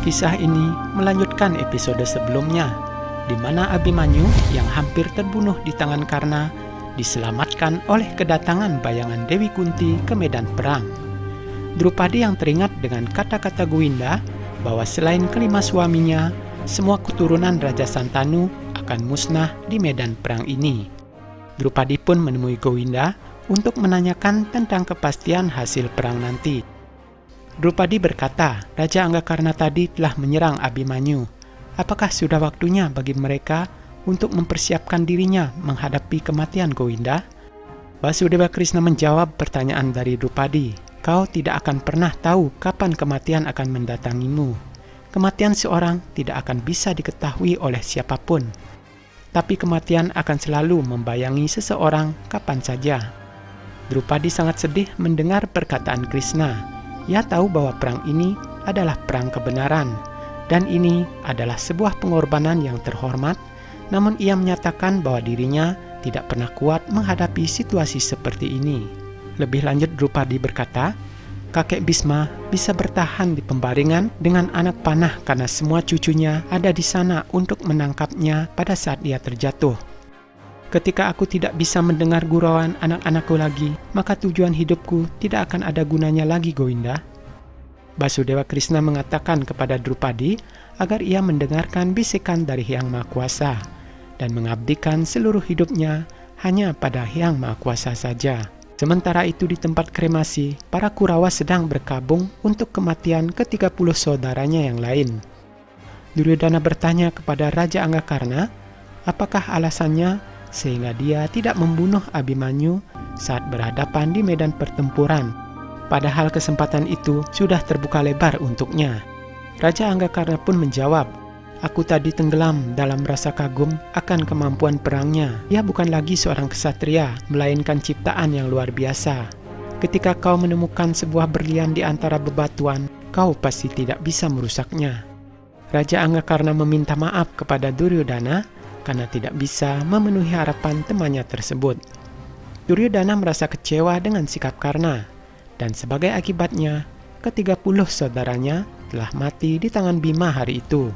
Kisah ini melanjutkan episode sebelumnya, di mana Abimanyu yang hampir terbunuh di tangan Karna diselamatkan oleh kedatangan bayangan Dewi Kunti ke medan perang. Drupadi yang teringat dengan kata-kata Gowinda bahwa selain kelima suaminya, semua keturunan Raja Santanu akan musnah di medan perang ini. Drupadi pun menemui Gowinda untuk menanyakan tentang kepastian hasil perang nanti. Drupadi berkata, Raja Anggakarna tadi telah menyerang Abimanyu. Apakah sudah waktunya bagi mereka untuk mempersiapkan dirinya menghadapi kematian Gowinda? Basudeva Krishna menjawab pertanyaan dari Drupadi. Kau tidak akan pernah tahu kapan kematian akan mendatangimu. Kematian seorang tidak akan bisa diketahui oleh siapapun. Tapi kematian akan selalu membayangi seseorang kapan saja. Drupadi sangat sedih mendengar perkataan Krishna. Ia tahu bahwa perang ini adalah perang kebenaran, dan ini adalah sebuah pengorbanan yang terhormat, namun ia menyatakan bahwa dirinya tidak pernah kuat menghadapi situasi seperti ini. Lebih lanjut Drupadi berkata, kakek Bisma bisa bertahan di pembaringan dengan anak panah karena semua cucunya ada di sana untuk menangkapnya pada saat ia terjatuh. Ketika aku tidak bisa mendengar gurauan anak-anakku lagi, maka tujuan hidupku tidak akan ada gunanya lagi, Gowinda. Basudeva Krishna mengatakan kepada Drupadi agar ia mendengarkan bisikan dari Hyang Maha Kuasa dan mengabdikan seluruh hidupnya hanya pada Hyang Maha Kuasa saja. Sementara itu di tempat kremasi, para Kurawa sedang berkabung untuk kematian ke-30 saudaranya yang lain. Duryodhana bertanya kepada Raja Anggakarna, apakah alasannya sehingga dia tidak membunuh Abimanyu saat berhadapan di medan pertempuran, padahal kesempatan itu sudah terbuka lebar untuknya. Raja Anggakarna pun menjawab, aku tadi tenggelam dalam rasa kagum akan kemampuan perangnya. Ia bukan lagi seorang ksatria, melainkan ciptaan yang luar biasa. Ketika kau menemukan sebuah berlian di antara bebatuan, kau pasti tidak bisa merusaknya. Raja Anggakarna meminta maaf kepada Duryodhana karena tidak bisa memenuhi harapan temannya tersebut. Duryodhana merasa kecewa dengan sikap Karna, dan sebagai akibatnya, ke-30 saudaranya telah mati di tangan Bima hari itu.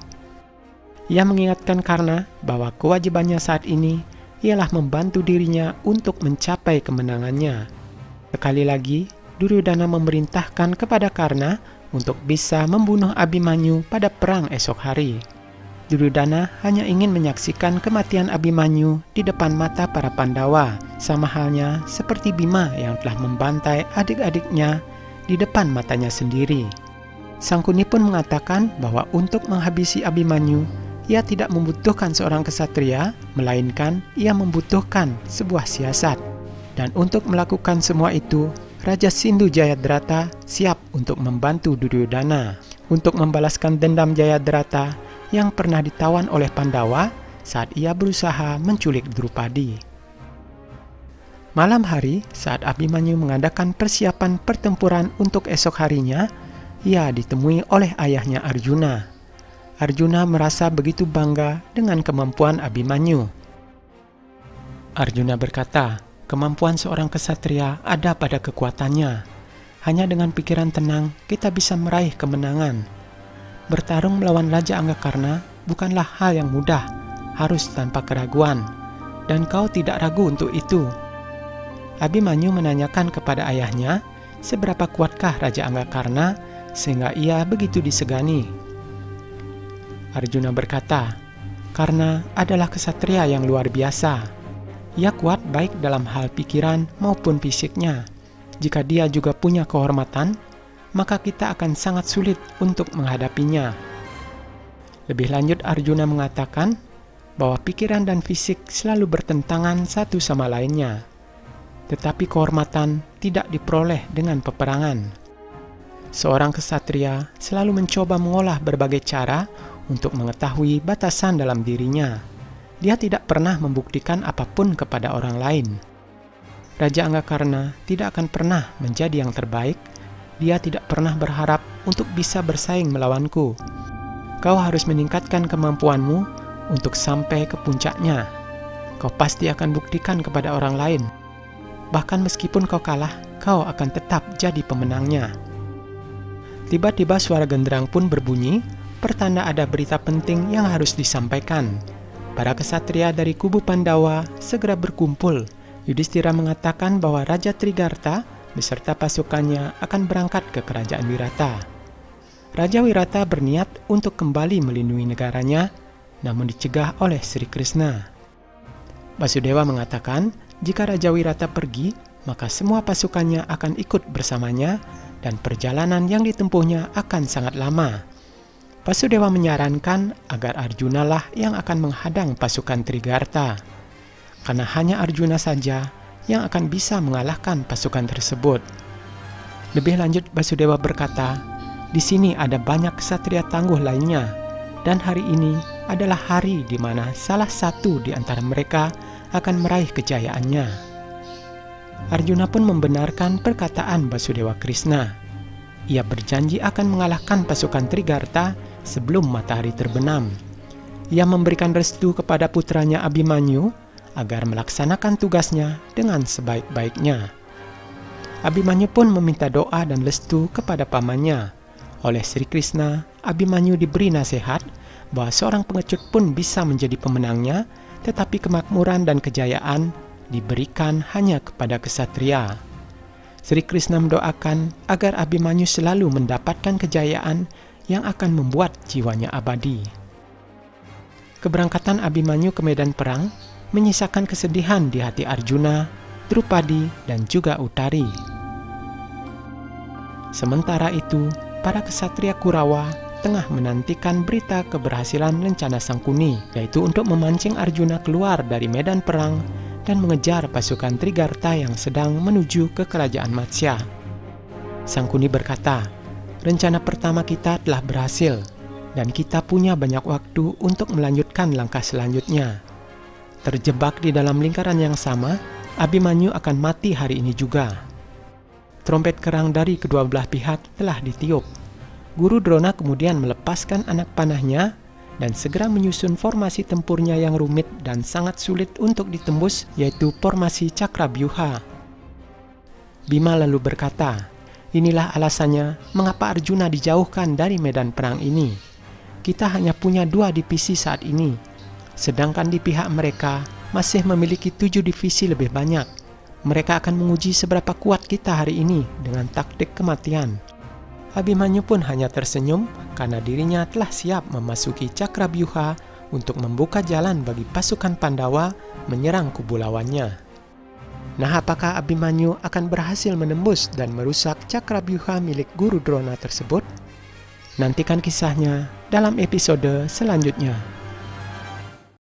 Ia mengingatkan Karna bahwa kewajibannya saat ini ialah membantu dirinya untuk mencapai kemenangannya. Sekali lagi, Duryodhana memerintahkan kepada Karna untuk bisa membunuh Abimanyu pada perang esok hari. Duryodhana hanya ingin menyaksikan kematian Abimanyu di depan mata para Pandawa, sama halnya seperti Bima yang telah membantai adik-adiknya di depan matanya sendiri. Sangkuni pun mengatakan bahwa untuk menghabisi Abimanyu, ia tidak membutuhkan seorang ksatria, melainkan ia membutuhkan sebuah siasat. Dan untuk melakukan semua itu, Raja Sindhu Jayadrata siap untuk membantu Duryodhana untuk membalaskan dendam Jayadrata yang pernah ditawan oleh Pandawa saat ia berusaha menculik Drupadi. Malam hari, saat Abimanyu mengadakan persiapan pertempuran untuk esok harinya, ia ditemui oleh ayahnya Arjuna. Arjuna merasa begitu bangga dengan kemampuan Abimanyu. Arjuna berkata, kemampuan seorang ksatria ada pada kekuatannya. Hanya dengan pikiran tenang, kita bisa meraih kemenangan. Bertarung melawan Raja Anggakarna bukanlah hal yang mudah, harus tanpa keraguan, dan kau tidak ragu untuk itu. Abimanyu menanyakan kepada ayahnya, seberapa kuatkah Raja Anggakarna sehingga ia begitu disegani. Arjuna berkata, Karna adalah ksatria yang luar biasa. Ia kuat baik dalam hal pikiran maupun fisiknya. Jika dia juga punya kehormatan, maka kita akan sangat sulit untuk menghadapinya. Lebih lanjut Arjuna mengatakan bahwa pikiran dan fisik selalu bertentangan satu sama lainnya. Tetapi kehormatan tidak diperoleh dengan peperangan. Seorang ksatria selalu mencoba mengolah berbagai cara untuk mengetahui batasan dalam dirinya. Dia tidak pernah membuktikan apapun kepada orang lain. Raja Anggakarna tidak akan pernah menjadi yang terbaik. Dia tidak pernah berharap untuk bisa bersaing melawanku. Kau harus meningkatkan kemampuanmu untuk sampai ke puncaknya. Kau pasti akan buktikan kepada orang lain. Bahkan meskipun kau kalah, kau akan tetap jadi pemenangnya. Tiba-tiba suara genderang pun berbunyi, pertanda ada berita penting yang harus disampaikan. Para kesatria dari kubu Pandawa segera berkumpul. Yudhistira mengatakan bahwa Raja Trigarta beserta pasukannya akan berangkat ke kerajaan Wirata. Raja Wirata berniat untuk kembali melindungi negaranya, namun dicegah oleh Sri Krishna. Basudewa mengatakan jika Raja Wirata pergi, maka semua pasukannya akan ikut bersamanya dan perjalanan yang ditempuhnya akan sangat lama. Basudewa menyarankan agar Arjuna lah yang akan menghadang pasukan Trigarta, karena hanya Arjuna saja yang akan bisa mengalahkan pasukan tersebut. Lebih lanjut, Basudewa berkata, di sini ada banyak ksatria tangguh lainnya, dan hari ini adalah hari di mana salah satu di antara mereka akan meraih kejayaannya. Arjuna pun membenarkan perkataan Basudewa Krishna. Ia berjanji akan mengalahkan pasukan Trigarta sebelum matahari terbenam. Ia memberikan restu kepada putranya Abhimanyu agar melaksanakan tugasnya dengan sebaik-baiknya. Abhimanyu pun meminta doa dan restu kepada pamannya. Oleh Sri Krishna, Abhimanyu diberi nasihat bahwa seorang pengecut pun bisa menjadi pemenangnya, tetapi kemakmuran dan kejayaan diberikan hanya kepada ksatria. Sri Krishna mendoakan agar Abhimanyu selalu mendapatkan kejayaan yang akan membuat jiwanya abadi. Keberangkatan Abhimanyu ke medan perang menyisakan kesedihan di hati Arjuna, Drupadi, dan juga Uttari. Sementara itu, para ksatria Kurawa tengah menantikan berita keberhasilan rencana Sangkuni, yaitu untuk memancing Arjuna keluar dari medan perang dan mengejar pasukan Trigarta yang sedang menuju ke kerajaan Matsya. Sangkuni berkata, rencana pertama kita telah berhasil, dan kita punya banyak waktu untuk melanjutkan langkah selanjutnya. Terjebak di dalam lingkaran yang sama, Abhimanyu akan mati hari ini juga. Trompet kerang dari kedua belah pihak telah ditiup. Guru Drona kemudian melepaskan anak panahnya dan segera menyusun formasi tempurnya yang rumit dan sangat sulit untuk ditembus, yaitu formasi Cakrabyuha. Bima lalu berkata, inilah alasannya mengapa Arjuna dijauhkan dari medan perang ini. Kita hanya punya 2 divisi saat ini, sedangkan di pihak mereka masih memiliki 7 divisi lebih banyak. Mereka akan menguji seberapa kuat kita hari ini dengan taktik kematian. Abhimanyu pun hanya tersenyum karena dirinya telah siap memasuki Cakrabyuha untuk membuka jalan bagi pasukan Pandawa menyerang kubu lawannya. Nah, apakah Abhimanyu akan berhasil menembus dan merusak Cakrabyuha milik Guru Drona tersebut? Nantikan kisahnya dalam episode selanjutnya.